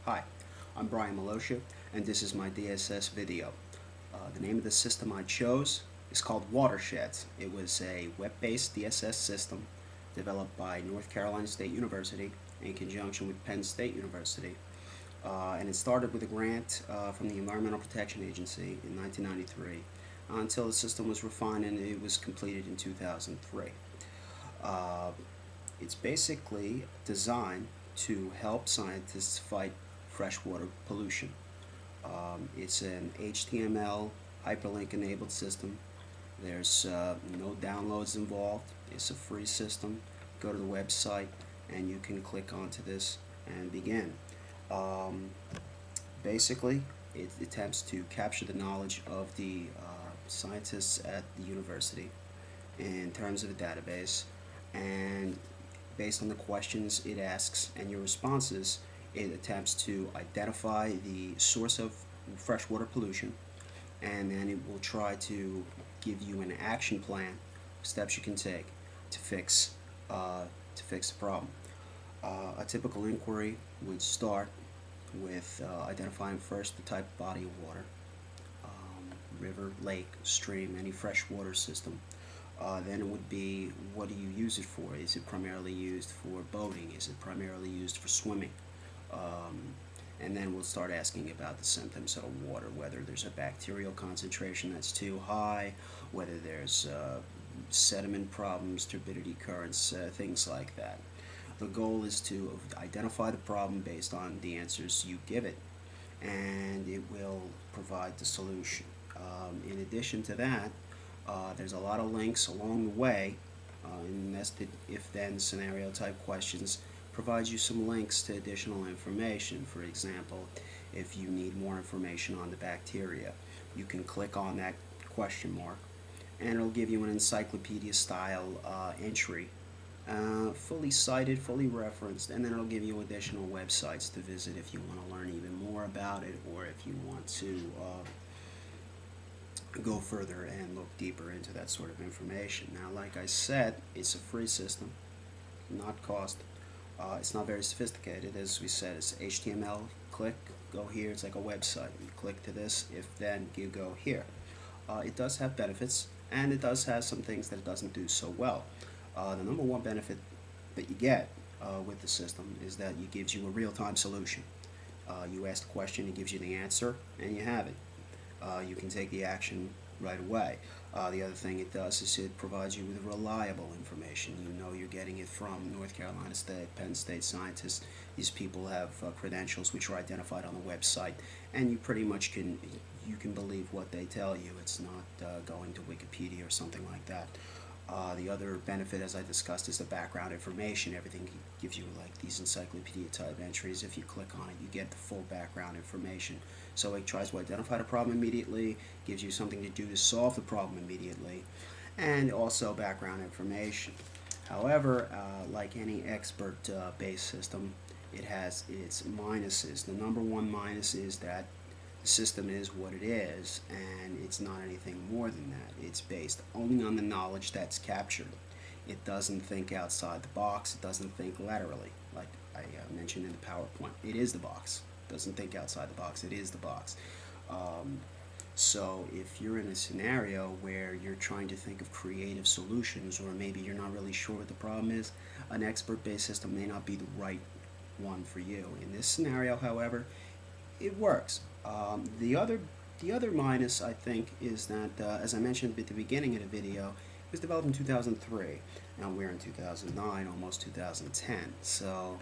Hi, I'm Brian Miloscia, and this is my DSS video. The name of the system I chose is called Shedss. It was a web-based DSS system developed by North Carolina State University in conjunction with Penn State University. And it started with a grant from the Environmental Protection Agency in 1993 until the system was refined and it was completed in 2003. Uh, it's basically designed to help scientists fight freshwater pollution. It's an HTML hyperlink enabled system. There's no downloads involved. It's a free system. Go to the website and you can click onto this and begin. Um, Basically, it attempts to capture the knowledge of the scientists at the university in terms of a database, and based on the questions it asks and your responses, it attempts to identify the source of freshwater pollution, and then it will try to give you an action plan, steps you can take to fix the problem. A typical inquiry would start with identifying first the type of body of water, river, lake, stream, any freshwater system. Then it would be, what do you use it for? Is it primarily used for boating? Is it primarily used for swimming? And then we'll start asking about the symptoms of water, whether there's a bacterial concentration that's too high, whether there's sediment problems, turbidity currents, things like that. The goal is to identify the problem based on the answers you give it, and it will provide the solution. In addition to that, there's a lot of links along the way. In nested if-then scenario type questions provides you some links to additional information. For example, if you need more information on the bacteria, you can click on that question mark and it'll give you an encyclopedia style entry, fully cited, fully referenced, and then it'll give you additional websites to visit if you want to learn even more about it, or if you want to go further and look deeper into that sort of information. Now, like I said, it's a free system, not cost. It's not very sophisticated. As we said, it's HTML. Click, go here. It's like a website. You click to this, if then you go here. It does have benefits, and it does have some things that it doesn't do so well. The number one benefit that you get with the system is that it gives you a real-time solution. You ask the question, it gives you the answer, and you have it. You can take the action right away. The other thing it does is it provides you with reliable information. You know you're getting it from North Carolina State, Penn State scientists. These people have credentials which are identified on the website, and you pretty much can believe what they tell you. It's not going to Wikipedia or something like that. The other benefit, as I discussed, is the background information. Everything gives you like these encyclopedia type entries. If you click on it, you get the full background information. So it tries to identify the problem immediately, gives you something to do to solve the problem immediately, and also background information. However, like any expert-based system, it has its minuses. The number one minus is that the system is what it is, and it's not anything more than that. It's based only on the knowledge that's captured. It doesn't think outside the box. It doesn't think laterally, like I mentioned in the PowerPoint. It is the box. It doesn't think outside the box. It is the box. So if you're in a scenario where you're trying to think of creative solutions, or maybe you're not really sure what the problem is, an expert-based system may not be the right one for you. In this scenario, however, it works. The other minus, I think, is that, as I mentioned at the beginning of the video, it was developed in 2003. Now we're in 2009, almost 2010. So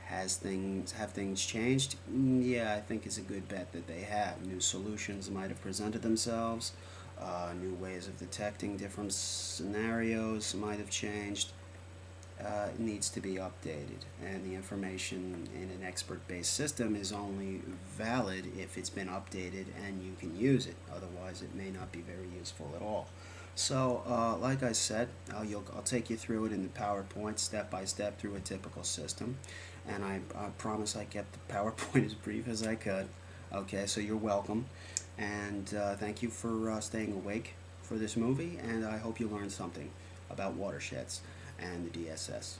have things changed? Yeah, I think it's a good bet that they have. New solutions might have presented themselves. New ways of detecting different scenarios might have changed. It needs to be updated, and the information in an expert-based system is only valid if it's been updated and you can use it. Otherwise, it may not be very useful at all. So, like I said, I'll take you through it in the PowerPoint step by step through a typical system, and I promise I kept the PowerPoint as brief as I could. Okay, so you're welcome, and thank you for staying awake for this movie, and I hope you learned something about watersheds and the DSS.